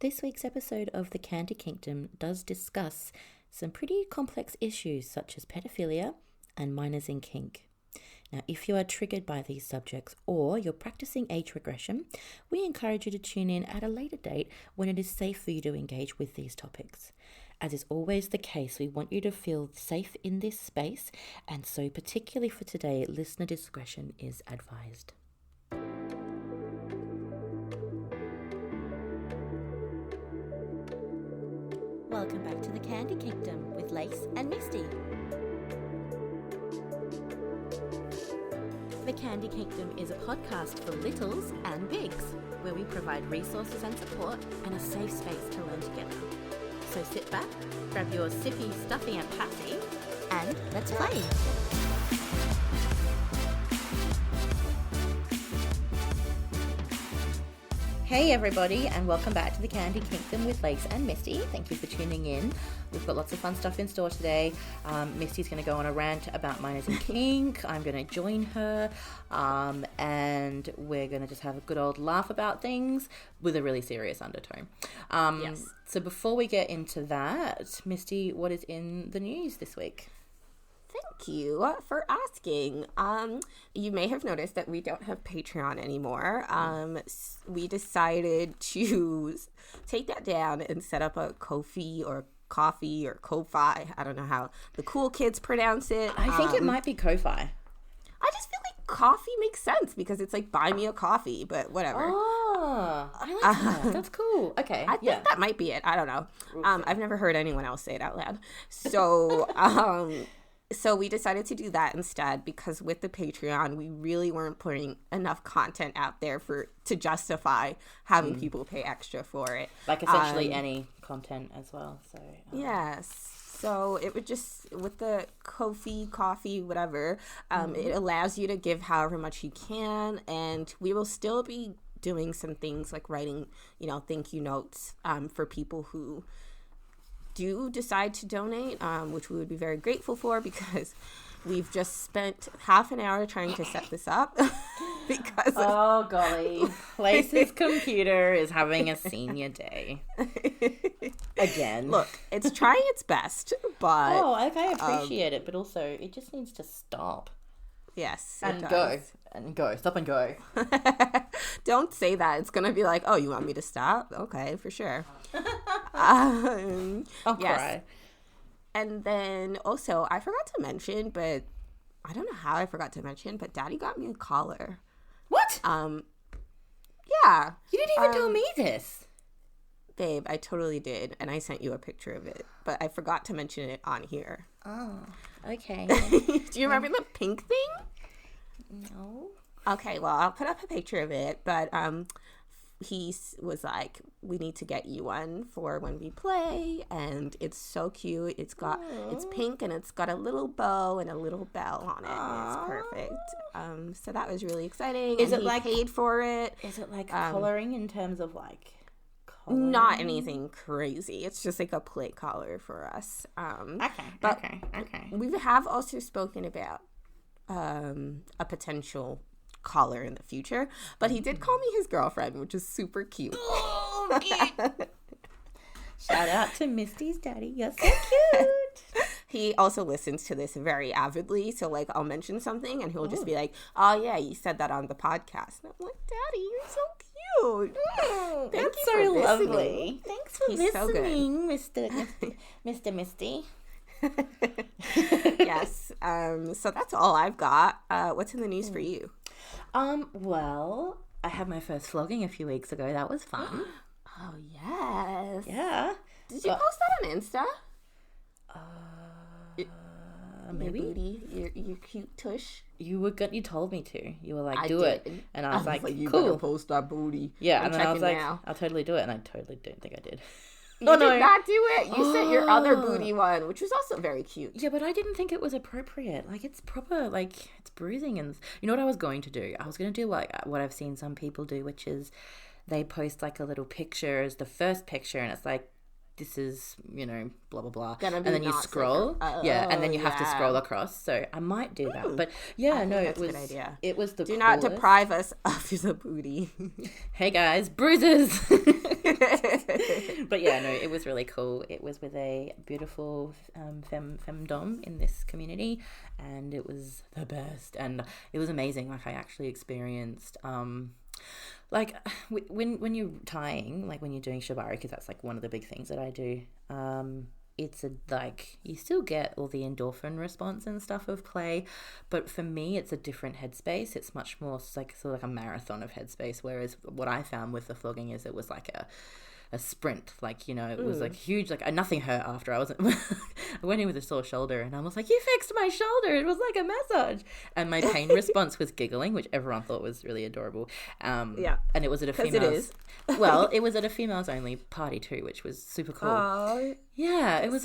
This week's episode of The Candy Kingdom does discuss some pretty complex issues such as pedophilia and minors in kink. Now, if you are triggered by these subjects or you're practicing age regression, we encourage you to tune in at a later date when it is safe for you to engage with these topics. As is always the case, we want you to feel safe in this space, and so particularly for today, listener discretion is advised. Welcome back to the Candy Kingdom with Lace and Misty. The Candy Kingdom is a podcast for littles and bigs, where we provide resources and support and a safe space to learn together. So sit back, grab your sippy, stuffy and passy, and let's play. Hey everybody, and welcome back to the Candy Kingdom with Lace and Misty. Thank you for tuning in. We've got lots of fun stuff in store today. Misty's going to go on a rant about minors in kink. I'm going to join her, and we're going to just have a good old laugh about things with a really serious undertone. Yes. So before we get into that, Misty, what is in the news this week? Thank you for asking. You may have noticed that we don't have Patreon anymore. We decided to take that down and set up a Ko-fi or Coffee or Ko-fi. I don't know how the cool kids pronounce it. I think it might be Ko-fi. I just feel like coffee makes sense because it's like buy me a coffee, but whatever. Oh, I like that. That's cool. Okay. I think that might be it. I don't know. I've never heard anyone else say it out loud. So, So we decided to do that instead because with the Patreon, we really weren't putting enough content out there to justify having people pay extra for it. Like essentially any content as well. So yes. So it would just, with the Ko-fi, coffee, whatever, it allows you to give however much you can. And we will still be doing some things like writing, thank you notes for people who do decide to donate, which we would be very grateful for because we've just spent half an hour trying to set this up because oh golly, Lace's computer is having a senior day again. Look, it's trying its best, but I appreciate it, but also it just needs to stop. Yes, and go. Stop and go. Don't say that. It's gonna be like, oh, you want me to stop? Okay, for sure. I'll cry. And then also, I forgot to mention, but I don't know how I forgot to mention, but Daddy got me a collar. What? Yeah. You didn't even tell me this. Babe, I totally did, and I sent you a picture of it, but I forgot to mention it on here. Oh, okay. Do you remember the pink thing? No. Okay, well, I'll put up a picture of it, but he was like, we need to get you one for when we play, and it's so cute. It's pink, and it's got a little bow and a little bell on it. And it's perfect. So that was really exciting. Is and it like paid for it? Is it like coloring in terms of like coloring? Not anything crazy. It's just like a play collar for us. Okay. We have also spoken about a potential collar in the future, but he did call me his girlfriend, which is super cute. Oh, cute. Shout out to Misty's daddy. You're so cute. He also listens to this very avidly, so like I'll mention something and he'll just be like, oh yeah, you said that on the podcast, and I'm like, Daddy, you're so cute. That's so lovely. Thanks for listening, so Mr. Misty. Yes. So that's all I've got. What's in the news for you? Well, I had my first flogging a few weeks ago. That was fun. Oh, yes. Yeah. Did you post that on Insta? Maybe. Your booty, your cute tush. You told me to. You were like, do it. And I was like, you cool. better post that booty. Yeah, and then I was like, I'll totally do it. And I totally don't think I did. You did not do it. You sent your other booty one, which was also very cute. Yeah, but I didn't think it was appropriate. Like, it's proper, like, it's bruising. And you know what I was going to do? I was going to do like what I've seen some people do, which is they post like a little picture as the first picture, and it's like, this is, blah, blah, blah. And then you scroll. And then you have to scroll across. So I might do that. But yeah, it was a good idea. It was the Do not deprive us of the booty. Hey guys, bruises. But yeah, no, it was really cool. It was with a beautiful femdom in this community, and it was the best, and it was amazing. Like, I actually experienced like when you're tying, like when you're doing shibari, because that's like one of the big things that I do. It's like you still get all the endorphin response and stuff of play, but for me it's a different headspace. It's much more like sort of like a marathon of headspace, whereas what I found with the flogging is it was like a sprint, like, you know, it was like huge, like nothing hurt after. I went in with a sore shoulder and I was like, you fixed my shoulder, it was like a massage. And my pain response was giggling, which everyone thought was really adorable. And it was at a females, well, it was at a females only party too, which was super cool. Yeah, it was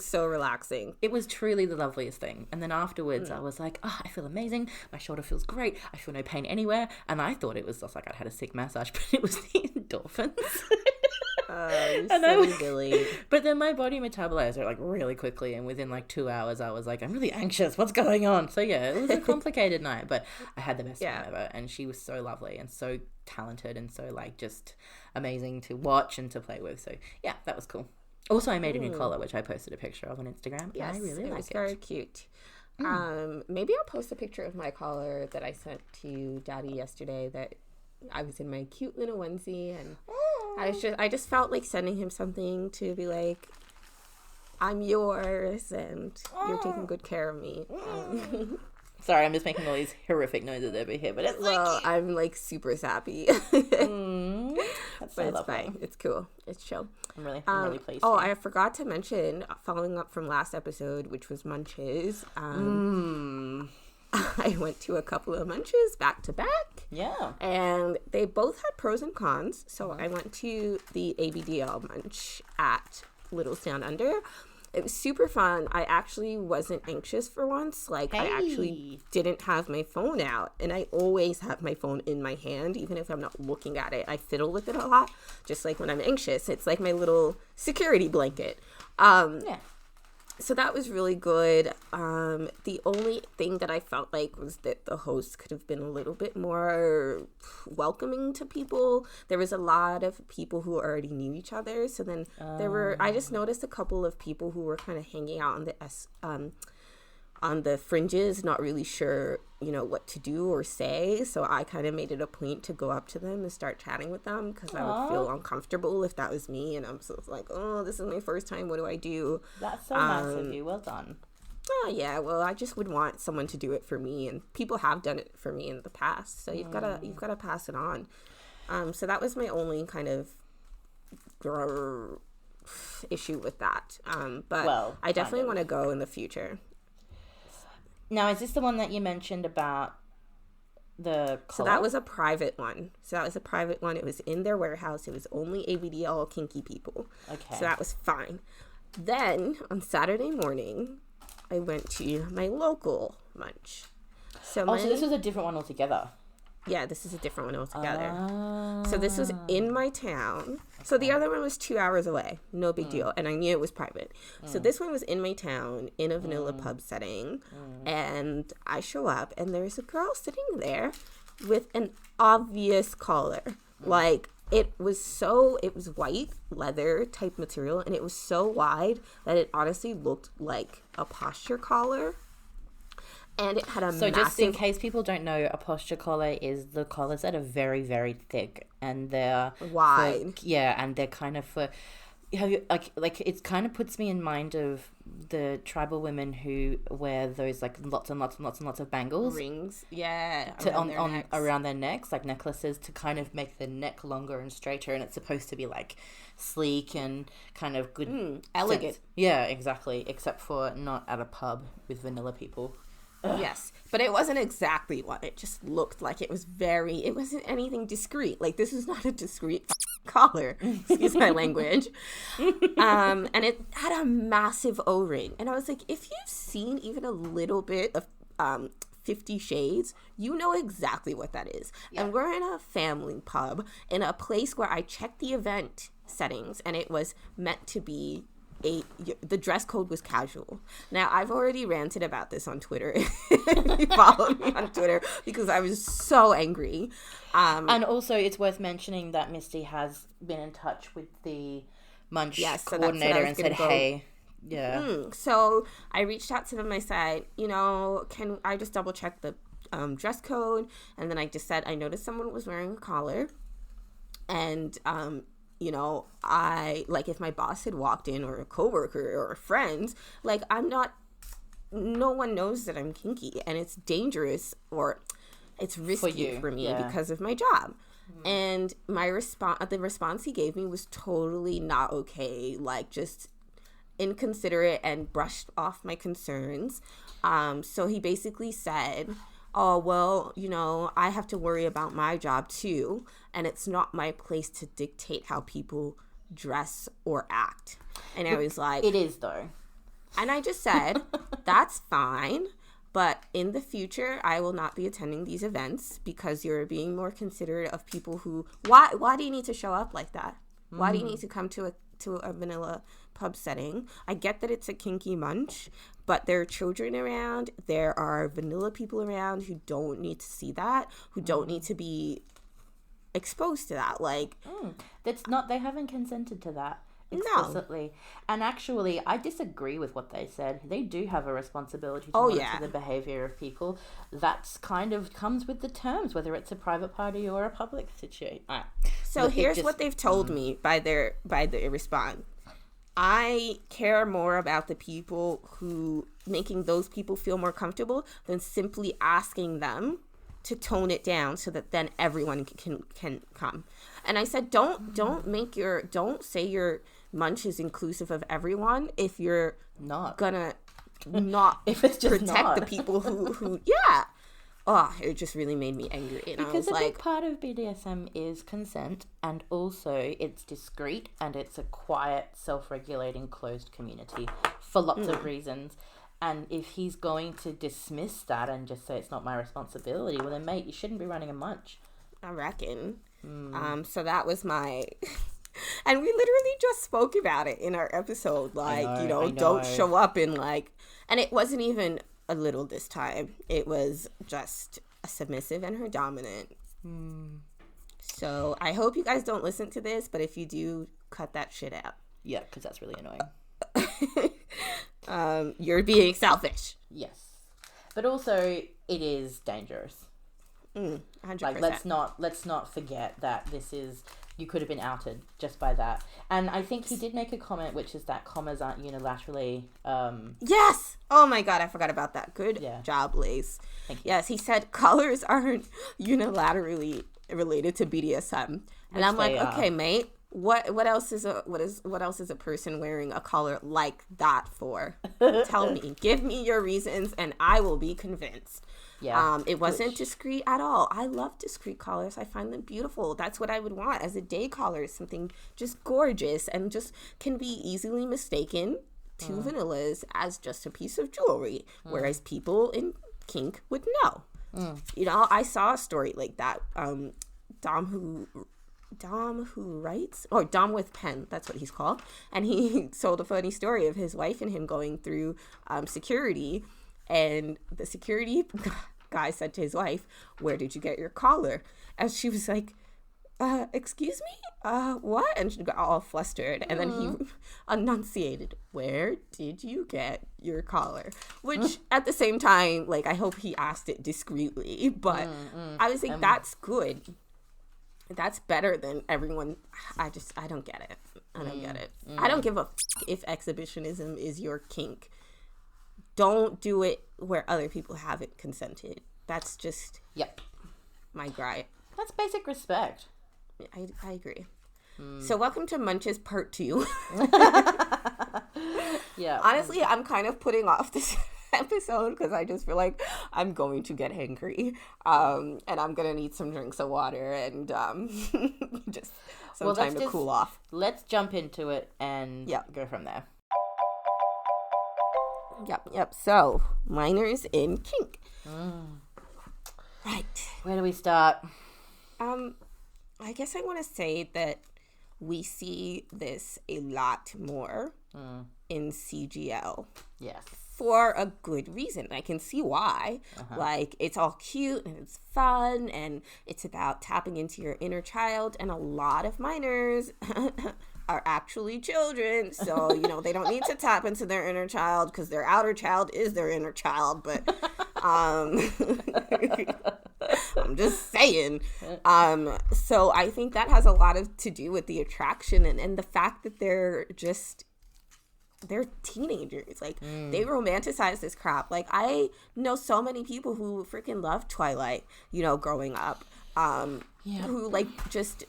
so relaxing. It was truly the loveliest thing. And then afterwards I was like, I feel amazing, my shoulder feels great, I feel no pain anywhere. And I thought it was just like I'd had a sick massage, but it was the endorphins. But then my body metabolized it like really quickly, and within like 2 hours I was like, I'm really anxious, what's going on? So yeah, it was a complicated night, but I had the best time ever, and she was so lovely and so talented and so like just amazing to watch and to play with. So yeah, that was cool. Also, I made a new collar, which I posted a picture of on Instagram. Yes, I really like it. It was very cute. Maybe I'll post a picture of my collar that I sent to Daddy yesterday, that I was in my cute little onesie, and I just felt like sending him something to be like, I'm yours and you're taking good care of me. Sorry, I'm just making all these horrific noises over here, but it's I'm like super sappy. That's so but it's lovely. fine. It's cool. It's chill. I'm really pleased. Oh, I forgot to mention, following up from last episode, which was munches. I went to a couple of munches back to back. Yeah. And they both had pros and cons. So I went to the ABDL munch at Little Down Under. It was super fun. I actually wasn't anxious for once. Like, I actually didn't have my phone out. And I always have my phone in my hand, even if I'm not looking at it. I fiddle with it a lot, just like when I'm anxious. It's like my little security blanket. So that was really good. The only thing that I felt like was that the host could have been a little bit more welcoming to people. There was a lot of people who already knew each other. So then I just noticed a couple of people who were kind of hanging out on the fringes, not really sure, you know, what to do or say. So I kind of made it a point to go up to them and start chatting with them, because I would feel uncomfortable if that was me. And I'm so like, oh, this is my first time. What do I do? That's so nice of you. Well done. Oh, yeah. Well, I just would want someone to do it for me, and people have done it for me in the past. So you've got to pass it on. So that was my only kind of issue with that. But I definitely want to go in the future. Now, is this the one that you mentioned about the collar? So that was a private one. It was in their warehouse. It was only ABDL kinky people. Okay. So that was fine. Then, on Saturday morning, I went to my local munch. So this was a different one altogether. Yeah, this is a different one altogether. So this was in my town. So the other one was 2 hours away. No big deal. And I knew it was private. So this one was in my town, in a vanilla pub setting. And I show up, and there's a girl sitting there with an obvious collar. Like, it was white leather type material, and it was so wide that it honestly looked like a posture collar. And it had So just in case people don't know, a posture collar is the collars that are very, very thick, and they're wide. And they're kind of for... Have you like it kind of puts me in mind of the tribal women who wear those like lots and lots and lots and lots of bangles, rings, around their necks, like necklaces, to kind of make the neck longer and straighter, and it's supposed to be like sleek and kind of good, elegant. Sense. Yeah, exactly. Except for not at a pub with vanilla people. Ugh. Yes, but it wasn't exactly one. It just looked like it wasn't anything discreet. Like, this is not a discreet collar. Excuse my language. And it had a massive O-ring. And I was like, if you've seen even a little bit of 50 Shades, you know exactly what that is. Yeah. And we're in a family pub in a place where I checked the event settings, and it was meant to be the dress code was casual. Now, I've already ranted about this on Twitter. You follow me on Twitter because I was so angry. And also, it's worth mentioning that Misty has been in touch with the Munch coordinator and said, hey, So I reached out to them. I said, can I just double check the dress code? And then I just said, I noticed someone was wearing a collar. And, I, like, if my boss had walked in, or a coworker or friends, like, no one knows that I'm kinky, and it's dangerous, or it's risky for me because of my job. And the response he gave me was totally not okay, like, just inconsiderate, and brushed off my concerns. So he basically said, oh, well, I have to worry about my job too, and it's not my place to dictate how people dress or act. And I was like... It is, though. And I just said, that's fine, but in the future, I will not be attending these events because you're being more considerate of people who... Why do you need to show up like that? Why do you need to come to a vanilla pub setting? I get that it's a kinky munch, but there are children around. There are vanilla people around who don't need to see that, who don't need to be exposed to that. Like, that's not. They haven't consented to that explicitly. No. And actually, I disagree with what they said. They do have a responsibility to monitor the behavior of people. That's kind of comes with the terms, whether it's a private party or a public situation. So here's what they've told me by their response. I care more about the people who making those people feel more comfortable than simply asking them to tone it down so that then everyone can come. And I said, don't say your munch is inclusive of everyone if you're gonna not if it's just protect the people who it just really made me angry. And because I was a like, big part of BDSM is consent, and also it's discreet, and it's a quiet, self-regulating, closed community for lots of reasons. And if he's going to dismiss that and just say it's not my responsibility, well then, mate, you shouldn't be running a munch. I reckon. So that was my... And we literally just spoke about it in our episode. Like, I know. Don't show up in like... And it wasn't even a little this time. It was just a submissive and her dominant. So I hope you guys don't listen to this, but if you do, cut that shit out. Yeah, because that's really annoying. You're being selfish. Yes. But also, it is dangerous. 100%. Like, let's not forget that this is... You could have been outed just by that. And I think he did make a comment, which is that commas aren't unilaterally... Yes! Oh my god, I forgot about that. Good job, Lace. Thank you. Yes, he said colors aren't unilaterally related to BDSM. And I'm like, okay, mate, what else is a person wearing a collar like that for? Tell me. Give me your reasons and I will be convinced. Yeah. It wasn't discreet at all. I love discreet collars. I find them beautiful. That's what I would want as a day collar, something just gorgeous and just can be easily mistaken to vanillas as just a piece of jewelry, whereas people in kink would know. I saw a story like that. Dom Who Writes, or Dom with Pen, that's what he's called, and he told a funny story of his wife and him going through security. And the security guy said to his wife, "Where did you get your collar?" And she was like, excuse me? What? And she got all flustered. And then he enunciated, "Where did you get your collar?" Which at the same time, like, I hope he asked it discreetly. But I was like, that's good. That's better than everyone. I don't get it. I don't get it. I don't give a if exhibitionism is your kink. Don't do it where other people haven't consented. That's just my gripe. That's basic respect. I agree. So welcome to Munches Part 2. Yeah. Honestly, I'm kind of putting off this episode because I just feel like I'm going to get hangry. And I'm going to need some drinks of water and just some time to cool off. Let's jump into it and go from there. Yep. So, minors in kink. Right. Where do we start? I guess I want to say that we see this a lot more in CGL. Yes. For a good reason. I can see why. Like, it's all cute and it's fun and it's about tapping into your inner child, and a lot of minors are actually children, so they don't need to tap into their inner child because their outer child is their inner child. But I'm just saying. So I think that has a lot to do with the attraction and the fact that they're teenagers. Like, they romanticize this crap. Like, I know so many people who freaking loved Twilight, growing up, who like just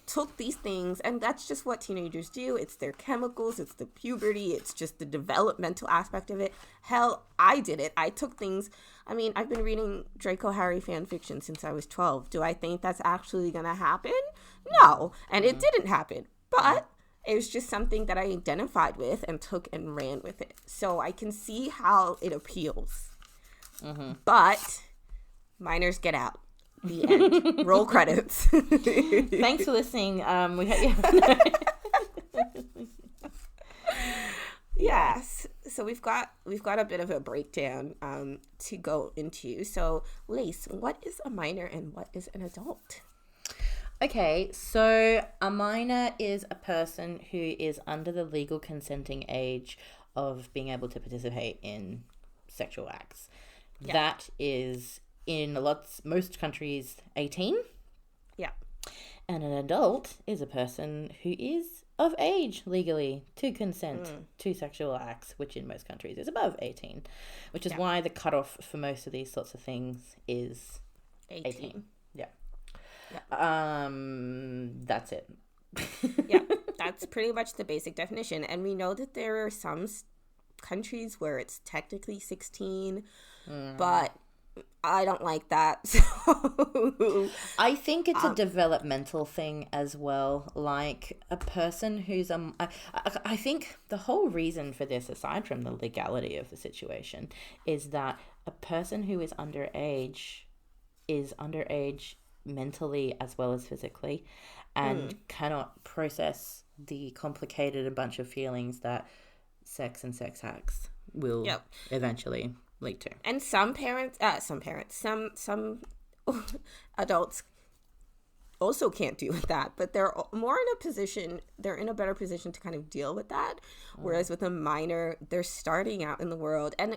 took these things, and that's just what teenagers do. It's their chemicals, it's the puberty, it's just the developmental aspect of it. Hell, I did it. I took things. I mean, I've been reading Draco Harry fan fiction since I was 12. Do I think that's actually gonna happen? No, and it didn't happen. But it was just something that I identified with and took and ran with it. So I can see how it appeals. But minors, get out. The end. Roll credits. Thanks for listening. Yes. So we've got a bit of a breakdown to go into. So, Lace, what is a minor and what is an adult? Okay, so a minor is a person who is under the legal consenting age of being able to participate in sexual acts. Yeah. That is in most countries 18. Yeah. And an adult is a person who is of age legally to consent to sexual acts, which in most countries is above 18, which is why the cutoff for most of these sorts of things is 18. Yeah. That's it. Yeah, that's pretty much the basic definition. And we know that there are some countries where it's technically 16, but I don't like that. So I think it's a developmental thing as well. Like, a person who's I think the whole reason for this, aside from the legality of the situation, is that a person who is underage mentally as well as physically, and cannot process the complicated bunch of feelings that sex and sex acts will eventually lead to. And some adults also can't deal with that, but they're in a better position to kind of deal with that. Whereas with a minor, they're starting out in the world, and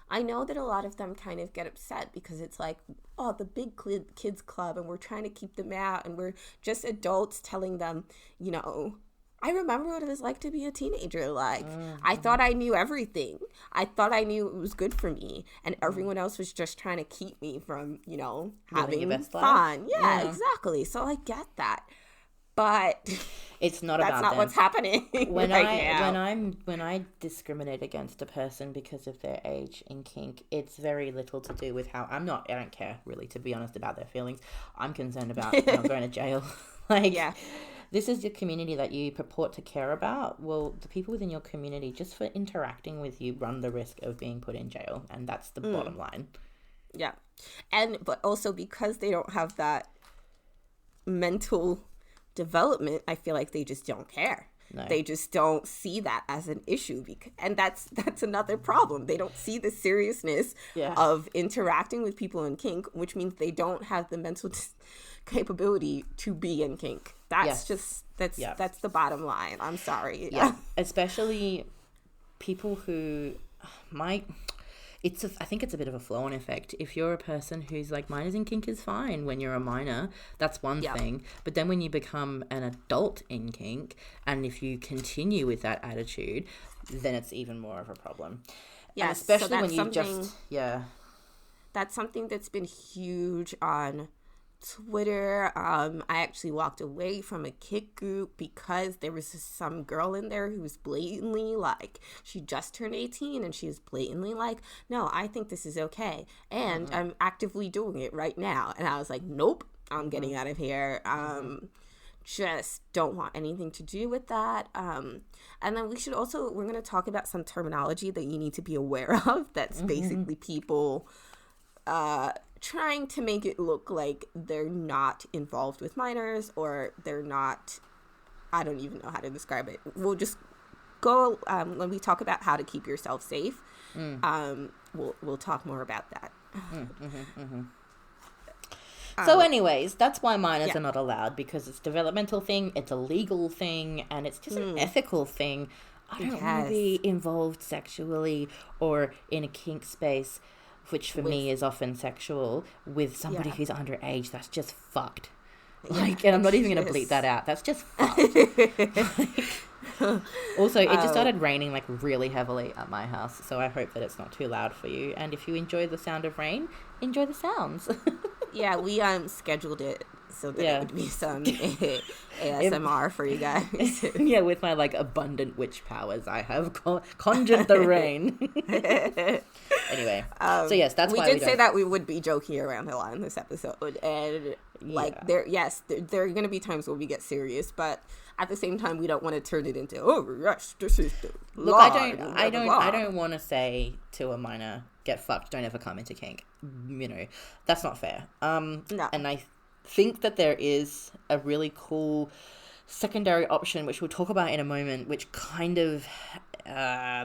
I know that a lot of them kind of get upset because it's like, oh, the big kids club, and we're trying to keep them out, and we're just adults telling them, I remember what it was like to be a teenager. Like, I thought I knew everything. I thought I knew it was good for me, and everyone else was just trying to keep me from, having fun. Yeah, exactly. So I get that. But it's not about that's not them. What's happening when I discriminate against a person because of their age in kink, it's very little to do with how I don't care really, to be honest, about their feelings. I'm concerned about not going to jail. This is your community that you purport to care about. Well, the people within your community, just for interacting with you, run the risk of being put in jail, and that's the bottom line. Yeah, but also because they don't have that mental development, I feel like they just don't care. No. They just don't see that as an issue, and that's another problem. They don't see the seriousness of interacting with people in kink, which means they don't have the mental capability to be in kink. That's that's the bottom line. I'm sorry. Yeah, especially people who might. I think it's a bit of a flow-on effect. If you're a person who's like, minors in kink is fine when you're a minor, that's one thing. But then when you become an adult in kink, and if you continue with that attitude, then it's even more of a problem. Yeah, especially when you that's something that's been huge on Twitter. I actually walked away from a kink group because there was some girl in there who was blatantly like, she just turned 18 and she was blatantly like, no, I think this is okay, and I'm actively doing it right now. And I was like, nope, I'm getting out of here. Just don't want anything to do with that. And then we're going to talk about some terminology that you need to be aware of. That's basically people trying to make it look like they're not involved with minors, or they're not I don't even know how to describe it. We'll just go when we talk about how to keep yourself safe. We'll talk more about that. So anyways, that's why minors are not allowed, because it's a developmental thing, it's a legal thing, and it's just an ethical thing. I don't want to be involved sexually or in a kink space, which for me is often sexual, with somebody who's underage. That's just fucked. Like, and I'm not even going to bleep that out. That's just fucked. Also, it just started raining like really heavily at my house, so I hope that it's not too loud for you. And if you enjoy the sound of rain, enjoy the sounds. Yeah, we scheduled it so that it would be some ASMR for you guys. Yeah, with my like abundant witch powers, I have conjured the rain. Anyway, so yes, that's why we did say that we would be joking around a lot in this episode, and like there are going to be times where we get serious, but at the same time, we don't want to turn it into, oh yes, this is the look. I don't want to say to a minor, get fucked, don't ever come into kink. You know, that's not fair. No. And I think that there is a really cool secondary option, which we'll talk about in a moment, which kind of,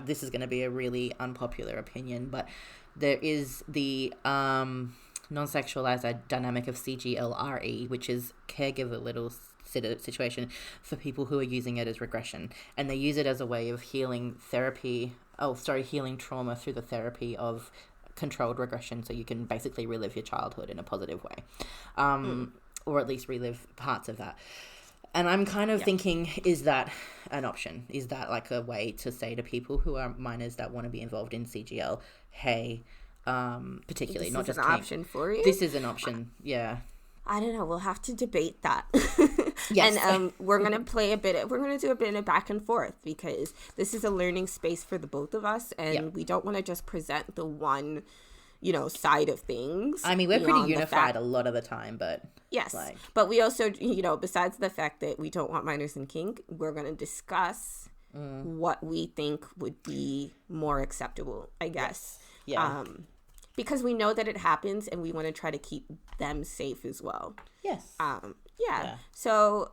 this is going to be a really unpopular opinion, but there is the non-sexualized dynamic of CGLRE, which is caregiver little situation for people who are using it as regression, and they use it as a way of healing trauma through the therapy of controlled regression, so you can basically relive your childhood in a positive way, or at least relive parts of that. And I'm kind of thinking, is that an option? Is that like a way to say to people who are minors that want to be involved in CGL, hey, particularly this not just an kink, option for you? This is an option, yeah. I don't know. We'll have to debate that. Yes. And we're going to do a bit of back and forth, because this is a learning space for the both of us, and we don't want to just present the one, side of things. I mean, we're pretty unified a lot of the time, but yes. But we also, besides the fact that we don't want minors in kink, we're going to discuss what we think would be more acceptable, I guess. Yeah. Because we know that it happens, and we want to try to keep them safe as well. Yes. Yeah. So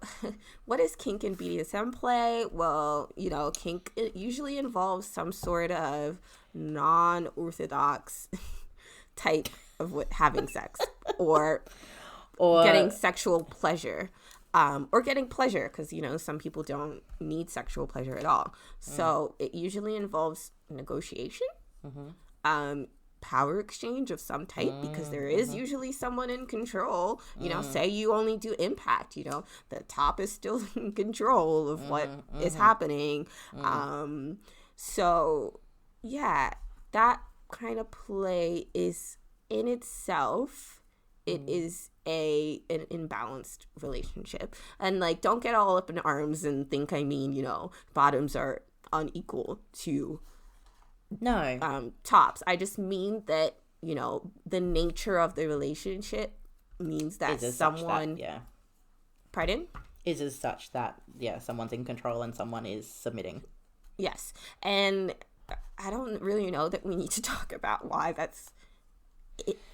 what is kink and BDSM play? Well, kink, it usually involves some sort of non-orthodox type of having sex or getting sexual pleasure. Or getting pleasure, because, some people don't need sexual pleasure at all. So it usually involves negotiation, power exchange of some type, because there is usually someone in control. Say you only do impact, the top is still in control of what is happening. So yeah, that kind of play is in itself, it is an imbalanced relationship. And like, don't get all up in arms and think bottoms are unequal to tops. I just mean that the nature of the relationship means that someone pardon is as such that someone's in control and someone is submitting. Yes. And I don't really know that we need to talk about why that's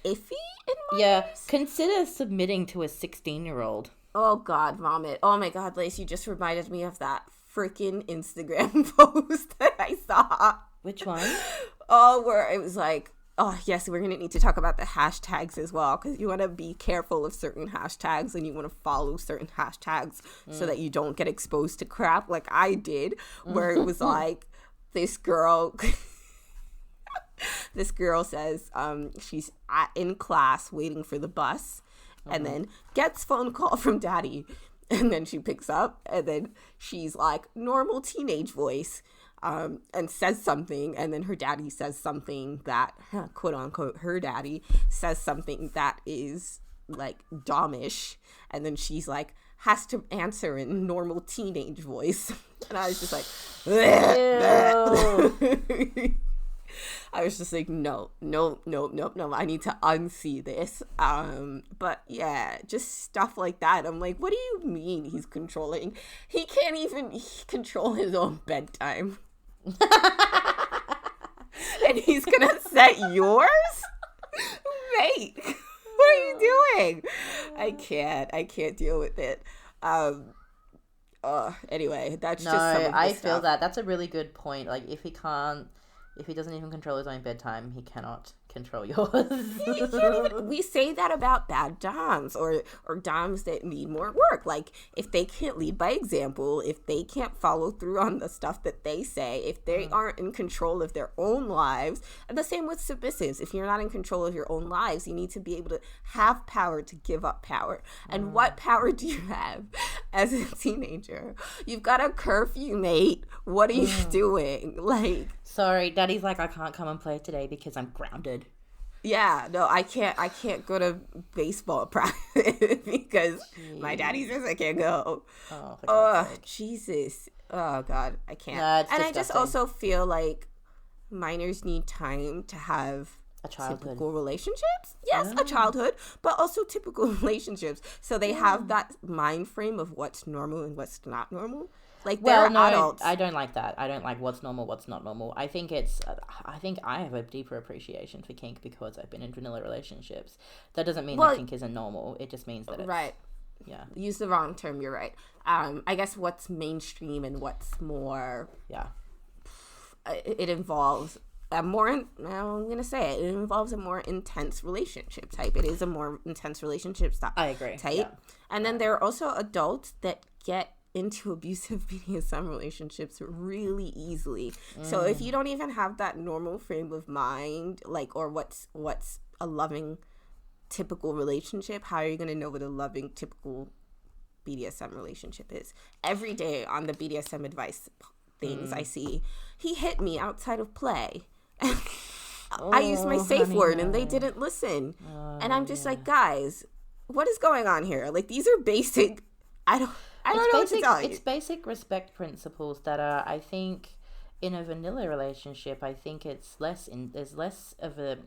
iffy in my eyes. Consider submitting to a 16-year-old. Oh god, vomit. Oh my god, Lace, you just reminded me of that freaking Instagram post that I saw. Which one? Oh, where it was like, oh, yes, we're going to need to talk about the hashtags as well, because you want to be careful of certain hashtags, and you want to follow certain hashtags so that you don't get exposed to crap like I did, where it was like, this girl says she's in class waiting for the bus, and then gets phone call from daddy, and then she picks up, and then she's like, normal teenage voice, and says something, and then her daddy says something that, quote unquote, her daddy says something that is like domish, and then she's like, has to answer in normal teenage voice. And I was just like, I was just like, no, I need to unsee this. But yeah, just stuff like that. I'm like, what do you mean he's controlling? He can't even control his own bedtime. And he's gonna set yours? Mate, what are you doing? I can't deal with it. Anyway, that's No, just some of the I stuff. feel that. That's a really good point. Like, if he doesn't even control his own bedtime, he cannot control yours. You can't even, we say that about bad doms or doms that need more work. Like, if they can't lead by example, if they can't follow through on the stuff that they say, if they aren't in control of their own lives, and the same with submissives. If you're not in control of your own lives, you need to be able to have power to give up power. And what power do you have as a teenager? You've got a curfew, mate. What are you doing? Like, Sorry, Daddy's like, I can't come and play today because I'm grounded. yeah, no, I can't go to baseball practice because my daddy says I can't go. Oh, for God's sake. Jesus. Oh, God, I can't. No, it's and disgusting. I just also feel like minors need time to have A childhood. typical relationships. Yes, a childhood, but also typical relationships. So they have that mind frame of what's normal and what's not normal. Like, they're adults. I don't like that. I don't like what's normal, what's not normal. I think I have a deeper appreciation for kink because I've been in vanilla relationships. That doesn't mean that kink isn't normal. It just means that it's... Right. Yeah. Use the wrong term, you're right. I guess what's mainstream and what's more... Yeah. It involves I'm going to say it involves a more intense relationship type. It is a more intense relationship I agree. type. Yeah. And then there are also adults that get into abusive BDSM relationships really easily. So if you don't even have that normal frame of mind, like, or what's a loving typical relationship, how are you going to know what a loving typical BDSM relationship is? Every day on the BDSM advice things I see, he hit me outside of play. I used my safe word and they didn't listen. And I'm just like, guys, what is going on here? Like, these are basic. I don't know what to tell you. It's basic respect principles that are, I think, in a vanilla relationship, I think it's there's less of a,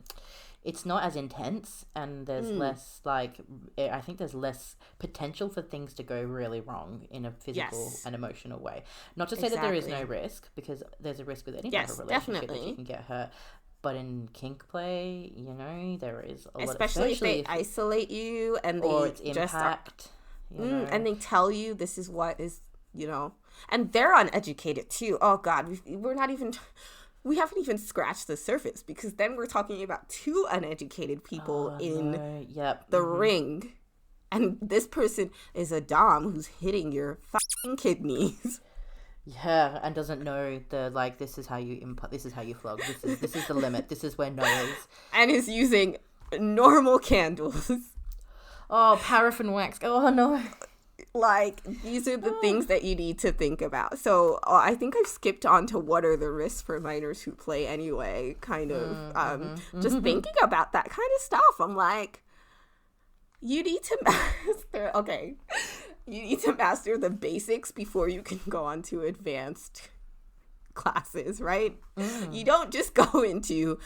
it's not as intense, and there's less, like, I think there's less potential for things to go really wrong in a physical and emotional way. Not to say that there is no risk, because there's a risk with any type of relationship that you can get hurt. But in kink play, you know, there is a lot, especially if they isolate you and they its impact. And they tell you this is what is, you know, and they're uneducated too. Oh God, we haven't even scratched the surface, because then we're talking about two uneducated people the ring, and this person is a dom who's hitting your fucking kidneys. Yeah, and doesn't know this is how you flog. This is the limit. This is where no is. And is using normal candles. Oh, paraffin wax. Oh, no. Like, these are the things that you need to think about. So I think I've skipped on to what are the risks for minors who play anyway, kind of. Just thinking about that kind of stuff. I'm like, you need to master, you need to master the basics before you can go on to advanced classes, right? You don't just go into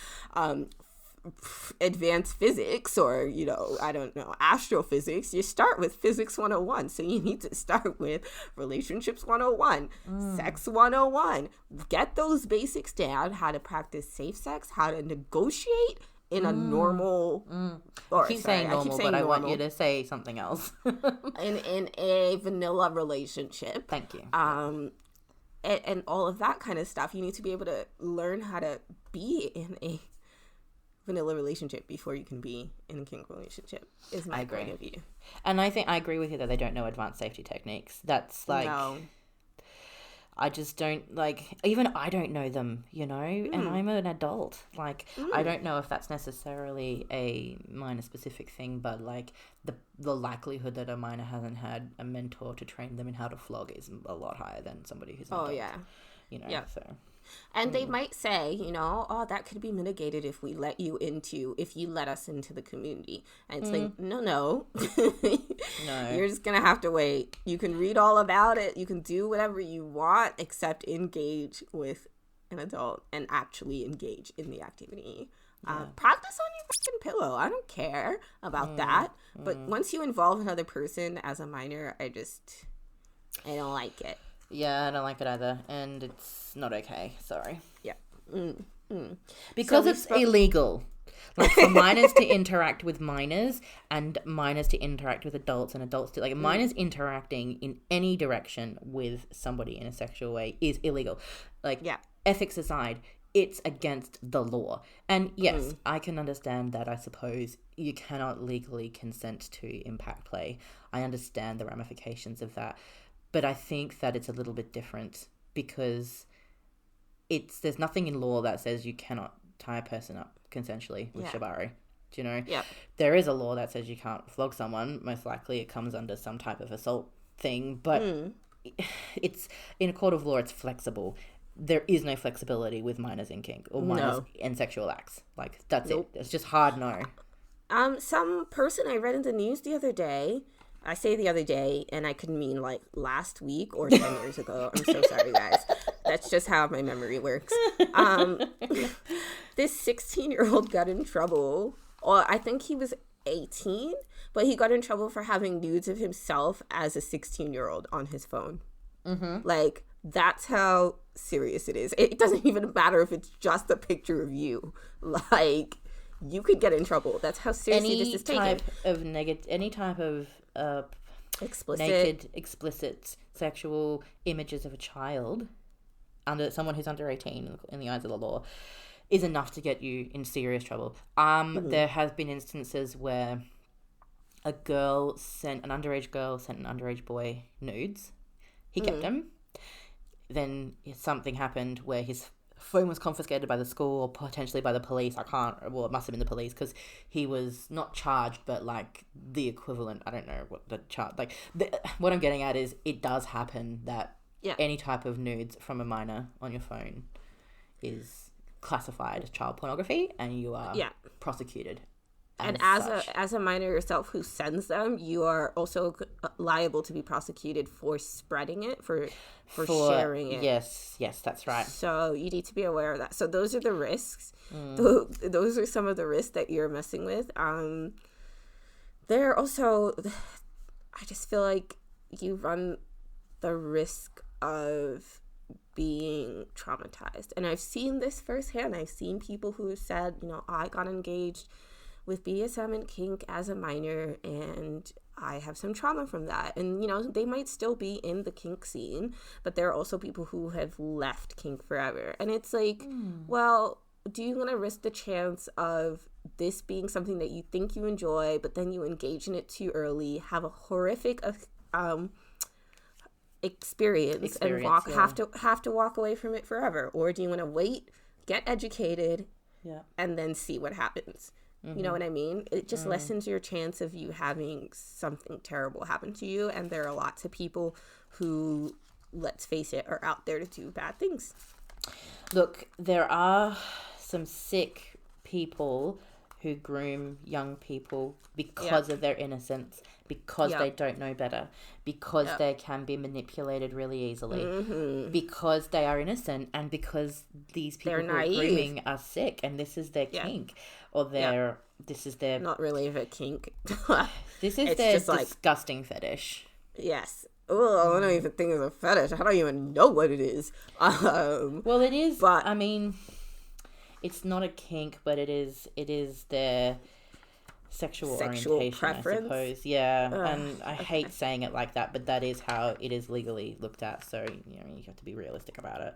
advanced physics or, you know, I don't know, astrophysics. You start with physics 101. So you need to start with relationships 101, sex 101. Get those basics down, how to practice safe sex, how to negotiate in a normal I keep saying normal, but I want you to say something else. in a vanilla relationship. Thank you. And all of that kind of stuff. You need to be able to learn how to be in a vanilla relationship before you can be in a kink relationship, is my point of view. And I think I agree with you that they don't know advanced safety techniques. That's like, no. I just don't, like, even I don't know them, you know, and I'm an adult. Like, I don't know if that's necessarily a minor specific thing, but like the likelihood that a minor hasn't had a mentor to train them in how to flog is a lot higher than somebody who's an adult. You know, so. And they might say, you know, oh, that could be mitigated if you let us into the community. And it's like, no. You're just going to have to wait. You can read all about it. You can do whatever you want, except engage with an adult and actually engage in the activity. Practice on your fucking pillow. I don't care about that. But once you involve another person as a minor, I don't like it. Yeah, I don't like it either, and it's not okay. Sorry. Yeah. Because it's illegal. Like for minors to interact with minors and minors to interact with adults and adults to like minors interacting in any direction with somebody in a sexual way is illegal. Like ethics aside, it's against the law. And yes, I can understand that. I suppose you cannot legally consent to impact play. I understand the ramifications of that. But I think that it's a little bit different because there's nothing in law that says you cannot tie a person up consensually with shibari. Do you know? Yeah. There is a law that says you can't flog someone. Most likely it comes under some type of assault thing. But it's in a court of law, it's flexible. There is no flexibility with minors in kink or minors in sexual acts. Like, that's it. It's just hard no. Some person I read in the news the other day, I say the other day, and I could mean like last week or 10 years ago. I'm so sorry, guys. That's just how my memory works. This 16-year-old got in trouble. Or I think he was 18, but he got in trouble for having nudes of himself as a 16-year-old on his phone. Like, that's how serious it is. It doesn't even matter if it's just a picture of you. Like, you could get in trouble. That's how seriously this is taken. Any type of explicit sexual images of a child under someone who's under 18 in the eyes of the law is enough to get you in serious trouble. There have been instances where an underage girl sent an underage boy nudes. He kept them. Then something happened where his phone was confiscated by the school or potentially by the police. It must have been the police because he was not charged, but like the equivalent. I don't know what the charge. Like what I'm getting at is it does happen that any type of nudes from a minor on your phone is classified as child pornography, and you are prosecuted. And as a minor yourself who sends them, you are also liable to be prosecuted for spreading it, for sharing it. Yes, that's right. So you need to be aware of that. So those are the risks. Those are some of the risks that you're messing with. There are also, I just feel like you run the risk of being traumatized. And I've seen this firsthand. I've seen people who said, I got engaged with BDSM and kink as a minor, and I have some trauma from that. And, they might still be in the kink scene, but there are also people who have left kink forever. And it's like, well, do you want to risk the chance of this being something that you think you enjoy, but then you engage in it too early, have a horrific experience and have to walk away from it forever? Or do you want to wait, get educated, and then see what happens? You know what I mean? It just lessens your chance of you having something terrible happen to you. And there are lots of people who, let's face it, are out there to do bad things. Look, there are some sick people who groom young people because of their innocence, because they don't know better, because they can be manipulated really easily, because they are innocent, and because these people who are grooming are sick, and this is their kink, or this is their... Not really a kink. This is their disgusting fetish. Yes. Oh, I don't even think it's a fetish. I don't even know what it is. Well, it is, but I mean... It's not a kink, but it is their sexual orientation, preference? I suppose. Yeah, and I hate saying it like that, but that is how it is legally looked at. So you have to be realistic about it.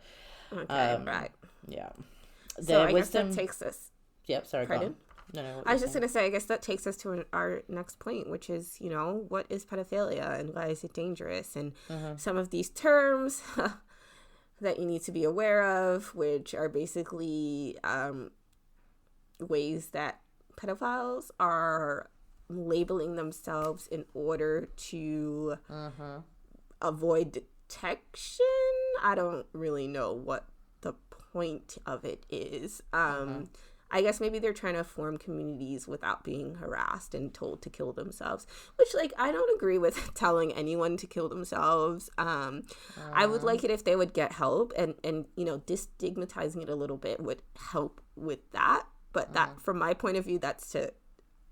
Okay, right. Yeah. So I guess that takes us. Yep. Sorry. Pardon? No. I was just gonna say, I guess that takes us to our next point, which is, what is pedophilia and why is it dangerous, and some of these terms. That you need to be aware of, which are basically ways that pedophiles are labeling themselves in order to avoid detection. I don't really know what the point of it is. I guess maybe they're trying to form communities without being harassed and told to kill themselves, which, I don't agree with telling anyone to kill themselves. I would like it if they would get help, and destigmatizing it a little bit would help with that. But that, from my point of view, that's to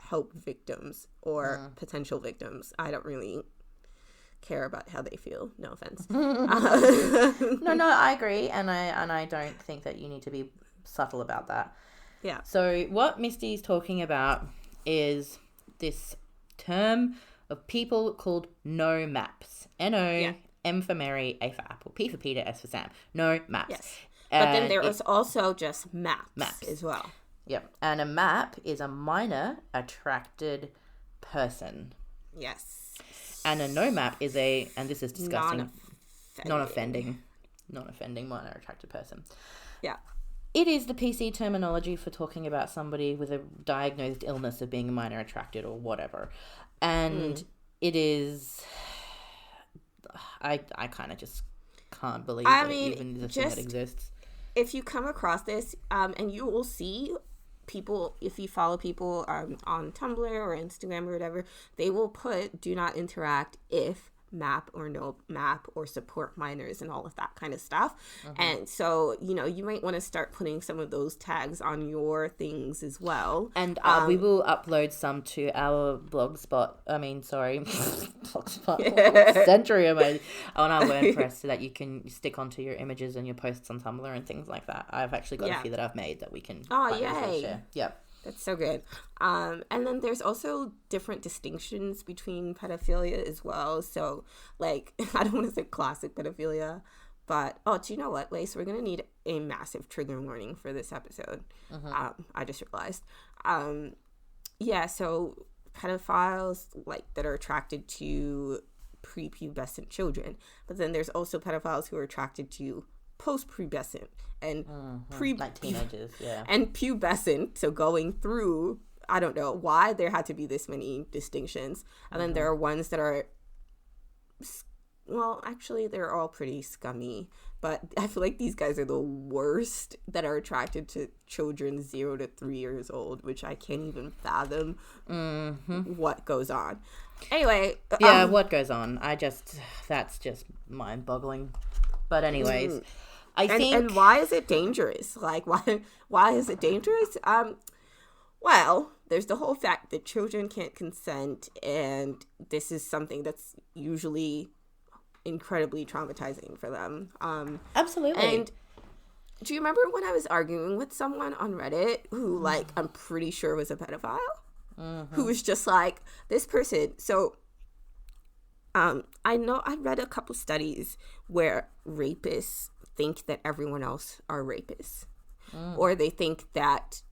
help victims or potential victims. I don't really care about how they feel. No offense. No, I agree, and I don't think that you need to be subtle about that. Yeah. So what Misty's talking about is this term of people called no maps. N-O, M for Mary, A for Apple, P for Peter, S for Sam. No maps. Yes. But then there is also just maps as well. Yep. And a map is a minor attracted person. Yes. And a no map is and this is disgusting, non-offending minor attracted person. Yeah. It is the PC terminology for talking about somebody with a diagnosed illness of being minor attracted or whatever. And it is... I kind of just can't believe that it even is a thing that exists. If you come across this, and you will see people, if you follow people on Tumblr or Instagram or whatever, they will put do not interact if map or no map or support minors and all of that kind of stuff. And so, you might want to start putting some of those tags on your things as well. And we will upload some to our blogspot. Blogspot. Century on our WordPress so that you can stick onto your images and your posts on Tumblr and things like that. I've actually got a few that I've made that we can share. Yep. That's so good. And then there's also different distinctions between pedophilia as well. So, like, I don't want to say classic pedophilia, but, do you know what, Lace? We're going to need a massive trigger warning for this episode. I just realized. So pedophiles, like, that are attracted to prepubescent children. But then there's also pedophiles who are attracted to post-pubescent and like teenagers, and pubescent, so going through, I don't know why there had to be this many distinctions. And then there are ones that are, well, actually they're all pretty scummy, but I feel like these guys are the worst, that are attracted to children 0 to 3 years old, which I can't even fathom what goes on. Anyway, what goes on? That's just mind-boggling. But anyways, I think... And why is it dangerous? Like, why is it dangerous? Well, there's the whole fact that children can't consent, and this is something that's usually incredibly traumatizing for them. Absolutely. And do you remember when I was arguing with someone on Reddit who, like, I'm pretty sure was a pedophile? Who was just like, this person... So... I know I read a couple studies where rapists think that everyone else are rapists. Or they think that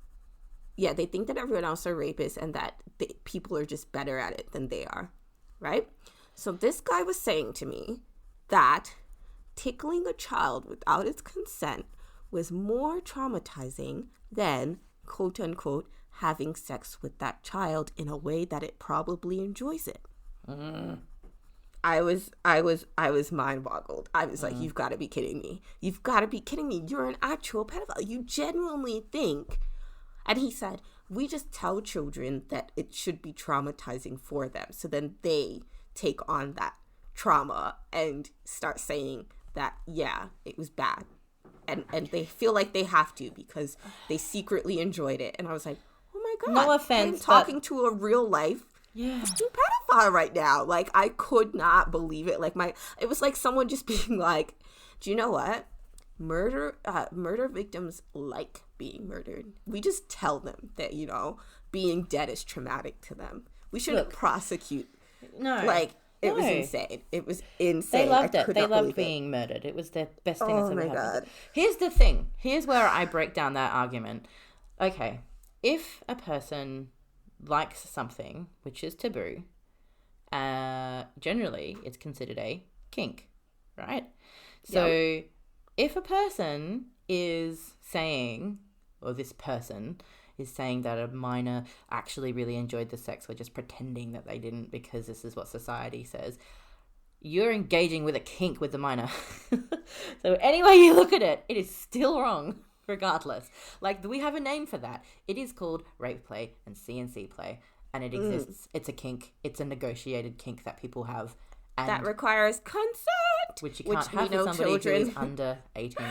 everyone else are rapists and that people are just better at it than they are, right? So this guy was saying to me that tickling a child without its consent was more traumatizing than, quote unquote, having sex with that child in a way that it probably enjoys it. I was mind boggled. I was like, you've got to be kidding me. You've got to be kidding me. You're an actual pedophile. You genuinely think. And he said, we just tell children that it should be traumatizing for them. So then they take on that trauma and start saying that, yeah, it was bad. And they feel like they have to because they secretly enjoyed it. And I was like, oh my God. No offense. I'm talking to a real life pedophile right now. Like, I could not believe it. Like, it was like someone just being like, do you know what? Murder victims like being murdered. We just tell them that, being dead is traumatic to them. We shouldn't prosecute. No. Like, it was insane. It was insane. They loved it. They loved being murdered. It was the best thing that's ever happened. God. Here's the thing. Here's where I break down that argument. Okay. If a person likes something which is taboo, generally it's considered a kink, right? So if a person is saying, or this person is saying that a minor actually really enjoyed the sex, or just pretending that they didn't because this is what society says, you're engaging with a kink with the minor. So any way you look at it, it is still wrong. Regardless, like, we have a name for that. It is called rape play and CNC play, and it exists. It's a kink. It's a negotiated kink that people have, and that requires consent, which you can't have with somebody who is under 18.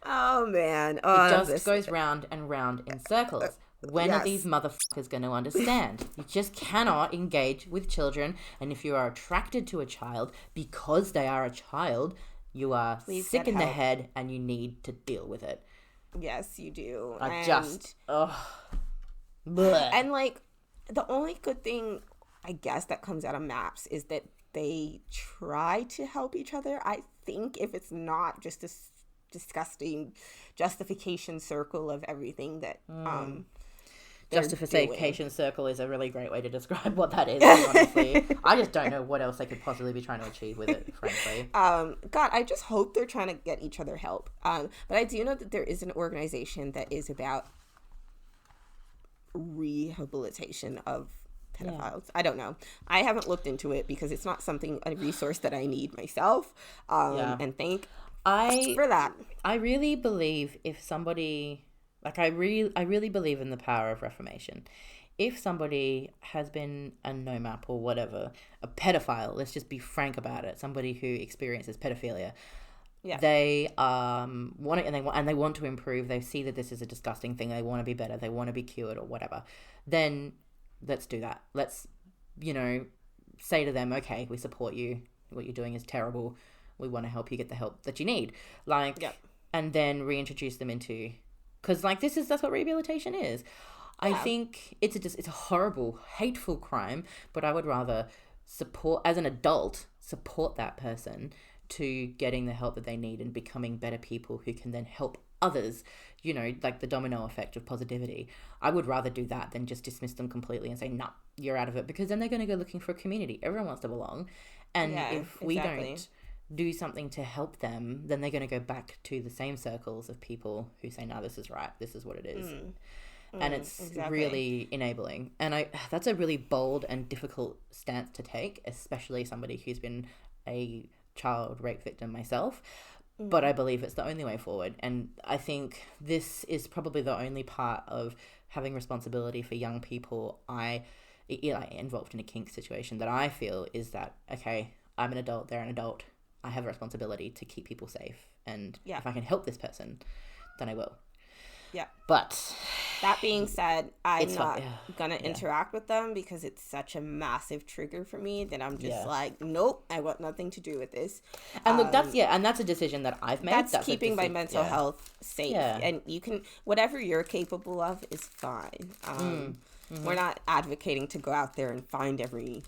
Oh man, it just goes round and round in circles. When are these motherfuckers going to understand? You just cannot engage with children, and if you are attracted to a child because they are a child, you are sick in the head, and you need to deal with it. Yes, you do. Bleh. And like the only good thing I guess that comes out of MAPS is that they try to help each other. I think if it's not just this disgusting justification circle of everything that Justification circle is a really great way to describe what that is, honestly. I just don't know what else they could possibly be trying to achieve with it, frankly. God, I just hope they're trying to get each other help. But I do know that there is an organization that is about rehabilitation of pedophiles. I don't know. I haven't looked into it because it's not a resource that I need myself. And thank for that. I really believe if somebody, like I really believe in the power of reformation. If somebody has been a no-map or whatever, a pedophile, let's just be frank about it, somebody who experiences pedophilia, they want it and they want to improve. They see that this is a disgusting thing. They want to be better. They want to be cured or whatever. Then let's do that. Let's, say to them, okay, we support you. What you're doing is terrible. We want to help you get the help that you need. And then reintroduce them into, because that's what rehabilitation is. I think it's a horrible, hateful crime, but I would rather support, as an adult, support that person to getting the help that they need and becoming better people who can then help others, like the domino effect of positivity. I would rather do that than just dismiss them completely and say, nah, you're out of it, because then they're going to go looking for a community. Everyone wants to belong. And if we don't do something to help them, then they're going to go back to the same circles of people who say, no, this is right. This is what it is. And it's really enabling. And that's a really bold and difficult stance to take, especially somebody who's been a child rape victim myself. But I believe it's the only way forward. And I think this is probably the only part of having responsibility for young people involved in a kink situation that I feel is that, okay, I'm an adult, they're an adult. I have a responsibility to keep people safe. And if I can help this person, then I will. Yeah. But that being said, I'm not going to interact with them because it's such a massive trigger for me that I'm just like, nope, I want nothing to do with this. And look, that's a decision that I've made. That's keeping my mental health safe. Yeah. And you can, whatever you're capable of is fine. We're not advocating to go out there and find every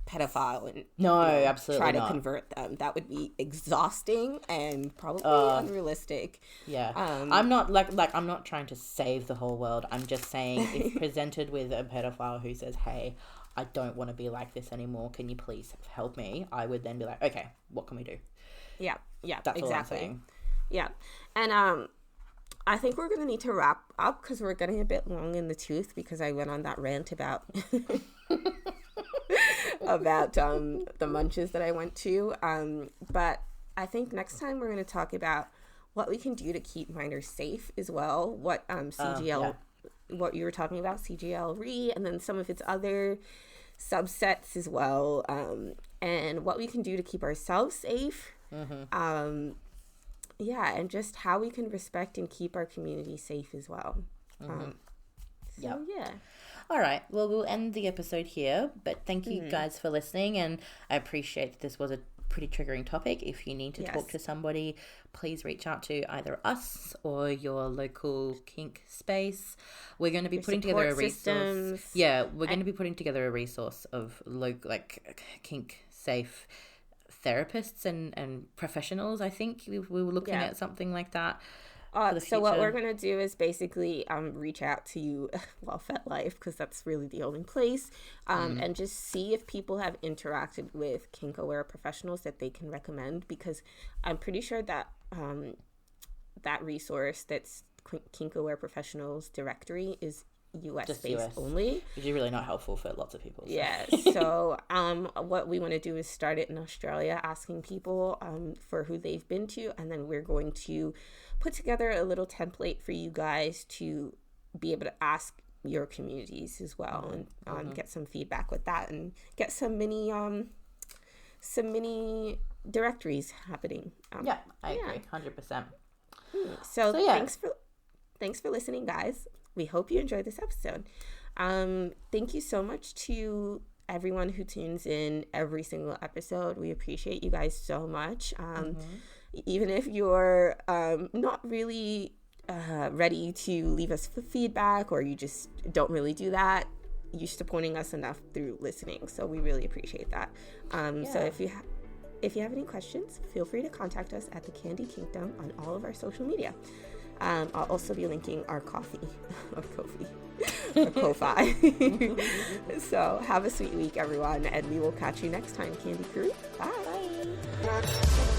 pedophile and absolutely try not. To convert them. That would be exhausting and probably unrealistic. I'm not I'm not trying to save the whole world. I'm just saying if presented with a pedophile who says, hey, I don't want to be like this anymore, can you please help me? I would then be like, okay, what can we do? That's exactly all I'm saying. And I think we're going to need to wrap up because we're getting a bit long in the tooth because I went on that rant about the munches that I went to. But I think next time we're going to talk about what we can do to keep minors safe as well. What CGL, what you were talking about, CGL-RE, and then some of its other subsets as well. And what we can do to keep ourselves safe. And just how we can respect and keep our community safe as well. All right. Well, we'll end the episode here, but thank you guys for listening, and I appreciate that this was a pretty triggering topic. If you need to talk to somebody, please reach out to either us or your local kink space. We're going to be putting together a resource. Yeah, we're going to be putting together a resource of kink safe therapists and professionals. I think we were looking at something like that. So what we're going to do is basically reach out to you, FetLife, because that's really the only place, and just see if people have interacted with kink-aware professionals that they can recommend, because I'm pretty sure that that resource, that's kink-aware professionals directory, is US-based only. Which is really not helpful for lots of people. So. Yeah, so what we want to do is start it in Australia, asking people for who they've been to, and then we're going to put together a little template for you guys to be able to ask your communities as well, and get some feedback with that, and get some mini directories happening. I agree 100%. So thanks for listening, guys. We hope you enjoyed this episode. Thank you so much to everyone who tunes in every single episode. We appreciate you guys so much. Even if you're not really ready to leave us feedback, or you just don't really do that, you're supporting us enough through listening. So we really appreciate that. So if you have any questions, feel free to contact us at the Candy Kingdom on all of our social media. I'll also be linking our Ko-fi. So have a sweet week, everyone, and we will catch you next time, Candy Crew. Bye.